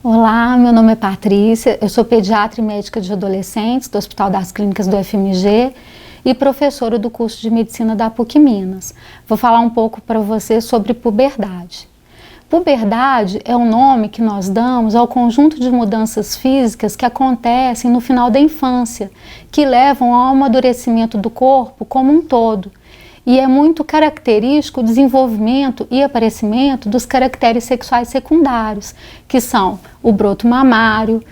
Olá, meu nome é Patrícia, eu sou pediatra e médica de adolescentes do Hospital das Clínicas do FMG e professora do curso de medicina da PUC Minas. Vou falar um pouco para você sobre puberdade. Puberdade é o nome que nós damos ao conjunto de mudanças físicas que acontecem no final da infância, que levam ao amadurecimento do corpo como um todo. E é muito característico o desenvolvimento e aparecimento dos caracteres sexuais secundários, que são o broto mamário,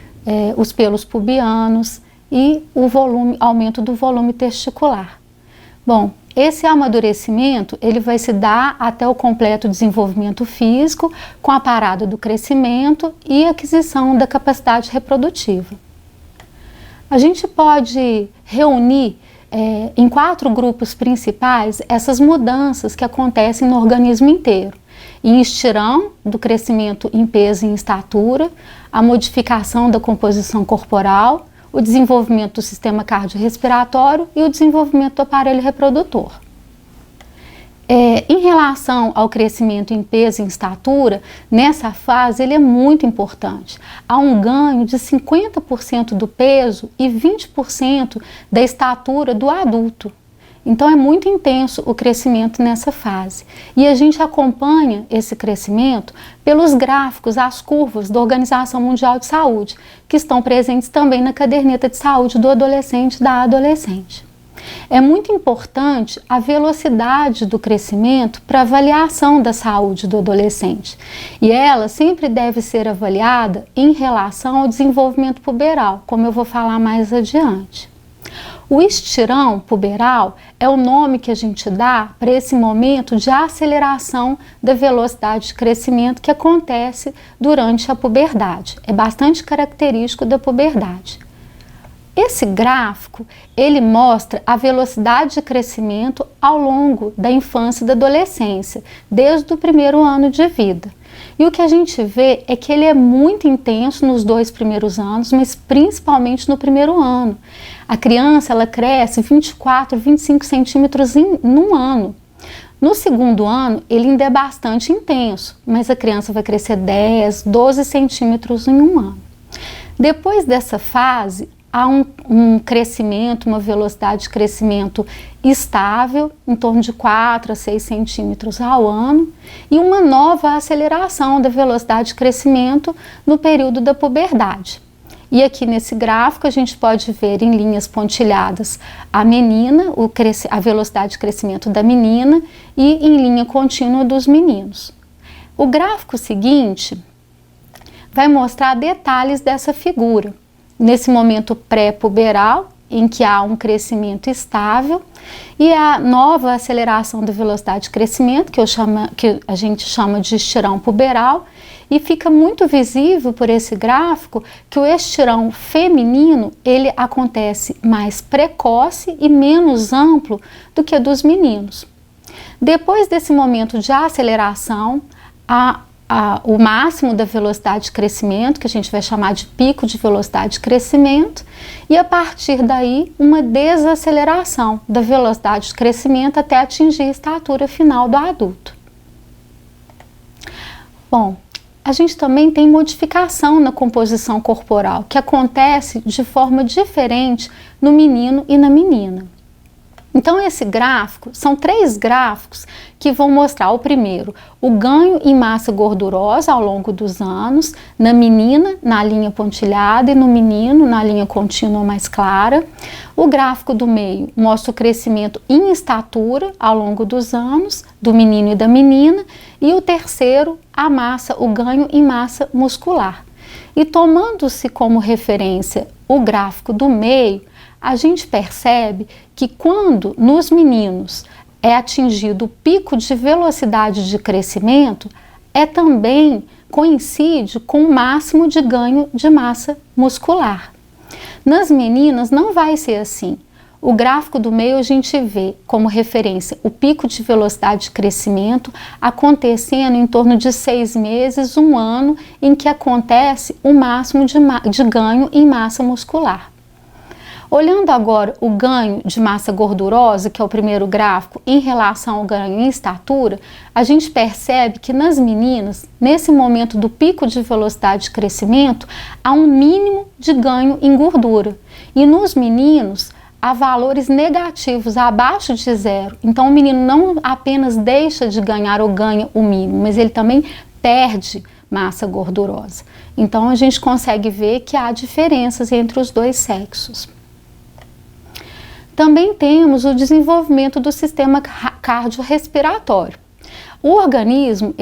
os pelos pubianos e o aumento do volume testicular. Bom, esse amadurecimento ele vai se dar até o completo desenvolvimento físico, com a parada do crescimento e aquisição da capacidade reprodutiva. A gente pode reunir em 4 grupos principais essas mudanças que acontecem no organismo inteiro. Em estirão do crescimento em peso e em estatura, a modificação da composição corporal, o desenvolvimento do sistema cardiorrespiratório e o desenvolvimento do aparelho reprodutor. Em relação ao crescimento em peso e em estatura, nessa fase ele é muito importante. Há um ganho de 50% do peso e 20% da estatura do adulto. Então é muito intenso o crescimento nessa fase. E a gente acompanha esse crescimento pelos gráficos, as curvas da Organização Mundial de Saúde, que estão presentes também na caderneta de saúde do adolescente e da adolescente. É muito importante a velocidade do crescimento para avaliação da saúde do adolescente. E ela sempre deve ser avaliada em relação ao desenvolvimento puberal, como eu vou falar mais adiante. O estirão puberal é o nome que a gente dá para esse momento de aceleração da velocidade de crescimento que acontece durante a puberdade. É bastante característico da puberdade. Esse gráfico, ele mostra a velocidade de crescimento ao longo da infância e da adolescência, desde o primeiro ano de vida. E o que a gente vê é que ele é muito intenso nos 2 primeiros anos, mas principalmente no primeiro ano. A criança, ela cresce 24, 25 centímetros num ano. No segundo ano, ele ainda é bastante intenso, mas a criança vai crescer 10, 12 centímetros em um ano. Depois dessa fase, há um crescimento, uma velocidade de crescimento estável, em torno de 4 a 6 centímetros ao ano, e uma nova aceleração da velocidade de crescimento no período da puberdade. E aqui nesse gráfico a gente pode ver em linhas pontilhadas a menina, a velocidade de crescimento da menina, e em linha contínua dos meninos. O gráfico seguinte vai mostrar detalhes dessa figura. Nesse momento pré-puberal, em que há um crescimento estável, e a nova aceleração da velocidade de crescimento, que a gente chama de estirão puberal, e fica muito visível por esse gráfico que o estirão feminino, ele acontece mais precoce e menos amplo do que o dos meninos. Depois desse momento de aceleração, o máximo da velocidade de crescimento, que a gente vai chamar de pico de velocidade de crescimento, e a partir daí uma desaceleração da velocidade de crescimento até atingir a estatura final do adulto. Bom, a gente também tem modificação na composição corporal, que acontece de forma diferente no menino e na menina. Então esse gráfico, são 3 gráficos que vão mostrar o primeiro, o ganho em massa gordurosa ao longo dos anos, na menina na linha pontilhada e no menino na linha contínua mais clara. O gráfico do meio mostra o crescimento em estatura ao longo dos anos, do menino e da menina, e o terceiro, o ganho em massa muscular. E tomando-se como referência o gráfico do meio, a gente percebe que quando nos meninos é atingido o pico de velocidade de crescimento, também coincide com o máximo de ganho de massa muscular. Nas meninas não vai ser assim. O gráfico do meio a gente vê como referência o pico de velocidade de crescimento acontecendo em torno de 6 meses, 1 ano, em que acontece o máximo de ganho em massa muscular. Olhando agora o ganho de massa gordurosa, que é o primeiro gráfico, em relação ao ganho em estatura, a gente percebe que nas meninas, nesse momento do pico de velocidade de crescimento, há um mínimo de ganho em gordura. E nos meninos, há valores negativos, abaixo de zero. Então o menino não apenas deixa de ganhar ou ganha o mínimo, mas ele também perde massa gordurosa. Então a gente consegue ver que há diferenças entre os dois sexos. Também temos o desenvolvimento do sistema cardiorrespiratório. O organismo,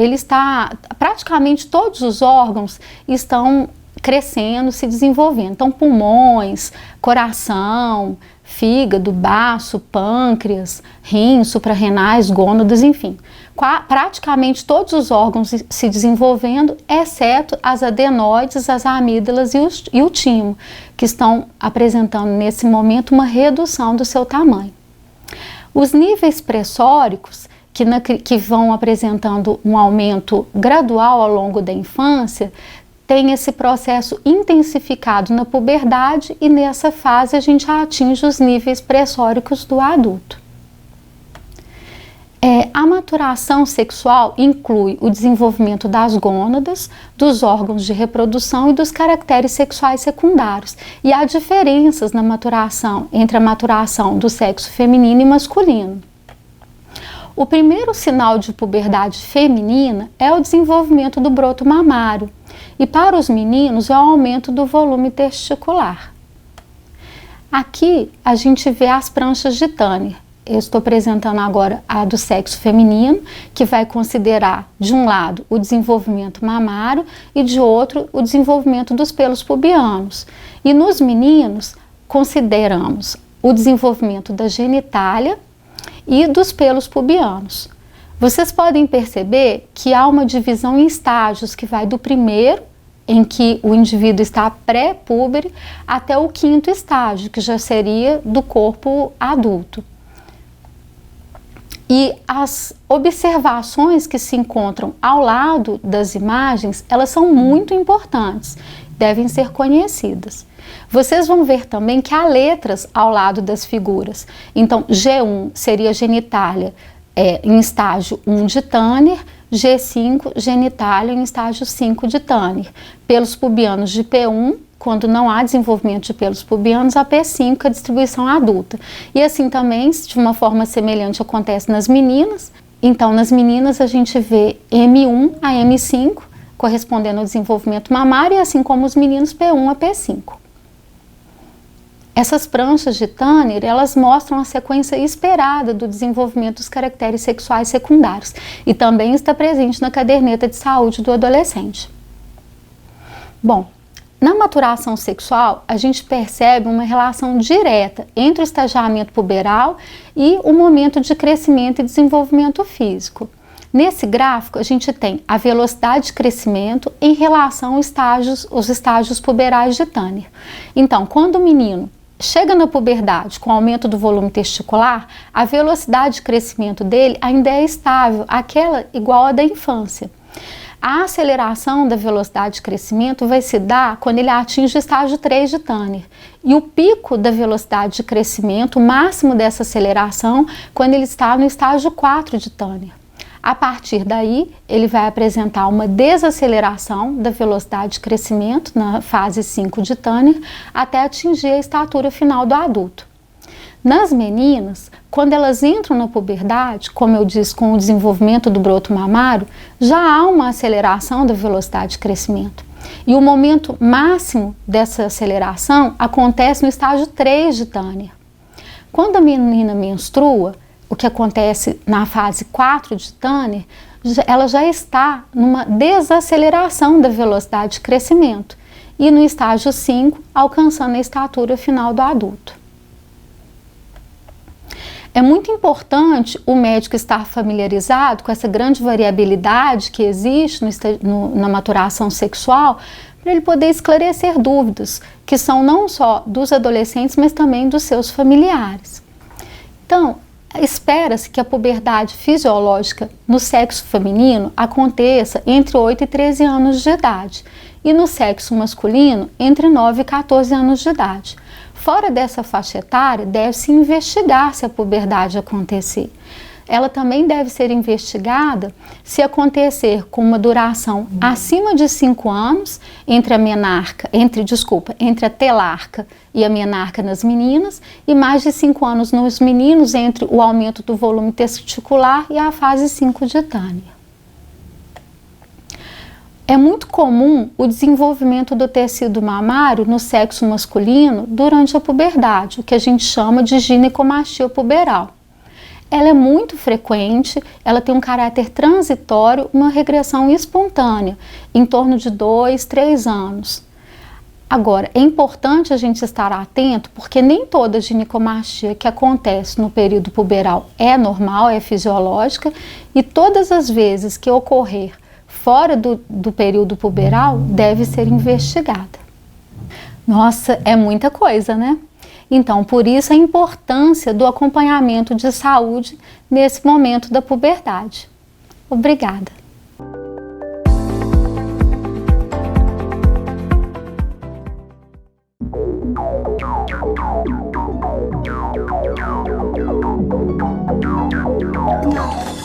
praticamente todos os órgãos estão crescendo, se desenvolvendo. Então, pulmões, coração, fígado, baço, pâncreas, rins, suprarrenais, gônadas, enfim. Praticamente todos os órgãos se desenvolvendo, exceto as adenoides, as amígdalas e o timo, que estão apresentando nesse momento uma redução do seu tamanho. Os níveis pressóricos, que vão apresentando um aumento gradual ao longo da infância, tem esse processo intensificado na puberdade e nessa fase a gente atinge os níveis pressóricos do adulto. A maturação sexual inclui o desenvolvimento das gônadas, dos órgãos de reprodução e dos caracteres sexuais secundários. E há diferenças na maturação entre a maturação do sexo feminino e masculino. O primeiro sinal de puberdade feminina é o desenvolvimento do broto mamário. E para os meninos é o aumento do volume testicular. Aqui a gente vê as pranchas de Tanner. Eu estou apresentando agora a do sexo feminino, que vai considerar, de um lado, o desenvolvimento mamário e de outro, o desenvolvimento dos pelos pubianos. E nos meninos, consideramos o desenvolvimento da genitália e dos pelos pubianos. Vocês podem perceber que há uma divisão em estágios, que vai do primeiro, em que o indivíduo está pré-púbere, até o quinto estágio, que já seria do corpo adulto. E as observações que se encontram ao lado das imagens, elas são muito importantes, devem ser conhecidas. Vocês vão ver também que há letras ao lado das figuras. Então, G1 seria genitália em estágio 1 de Tanner, G5, genitália em estágio 5 de Tanner. Pelos pubianos de P1, quando não há desenvolvimento de pelos pubianos, a P5 é a distribuição adulta. E assim também, de uma forma semelhante, acontece nas meninas. Então, nas meninas a gente vê M1 a M5, correspondendo ao desenvolvimento mamário, e assim como os meninos P1 a P5. Essas pranchas de Tanner, elas mostram a sequência esperada do desenvolvimento dos caracteres sexuais secundários e também está presente na caderneta de saúde do adolescente. Bom, na maturação sexual, a gente percebe uma relação direta entre o estagiamento puberal e o momento de crescimento e desenvolvimento físico. Nesse gráfico, a gente tem a velocidade de crescimento em relação aos estágios puberais de Tanner. Então, quando o menino chega na puberdade com aumento do volume testicular, a velocidade de crescimento dele ainda é estável, aquela igual à da infância. A aceleração da velocidade de crescimento vai se dar quando ele atinge o estágio 3 de Tanner. E o pico da velocidade de crescimento, o máximo dessa aceleração, quando ele está no estágio 4 de Tanner. A partir daí, ele vai apresentar uma desaceleração da velocidade de crescimento na fase 5 de Tanner até atingir a estatura final do adulto. Nas meninas, quando elas entram na puberdade, como eu disse, com o desenvolvimento do broto mamário, já há uma aceleração da velocidade de crescimento. E o momento máximo dessa aceleração acontece no estágio 3 de Tanner. Quando a menina menstrua, o que acontece na fase 4 de Tanner, ela já está numa desaceleração da velocidade de crescimento e no estágio 5, alcançando a estatura final do adulto. É muito importante o médico estar familiarizado com essa grande variabilidade que existe na maturação sexual, para ele poder esclarecer dúvidas, que são não só dos adolescentes, mas também dos seus familiares. Então, espera-se que a puberdade fisiológica no sexo feminino aconteça entre 8 e 13 anos de idade e no sexo masculino entre 9 e 14 anos de idade. fora dessa faixa etária, deve-se investigar se a puberdade acontecer. Ela também deve ser investigada se acontecer com uma duração acima de 5 anos entre a telarca e a menarca nas meninas, e mais de 5 anos nos meninos entre o aumento do volume testicular e a fase 5 de Tânia. É muito comum o desenvolvimento do tecido mamário no sexo masculino durante a puberdade, o que a gente chama de ginecomastia puberal. Ela é muito frequente, ela tem um caráter transitório, uma regressão espontânea, em torno de 2, 3 anos. Agora, é importante a gente estar atento, porque nem toda ginecomastia que acontece no período puberal é normal, é fisiológica, e todas as vezes que ocorrer fora do período puberal, deve ser investigada. Nossa, é muita coisa, né? Então, por isso a importância do acompanhamento de saúde nesse momento da puberdade. Obrigada. Não.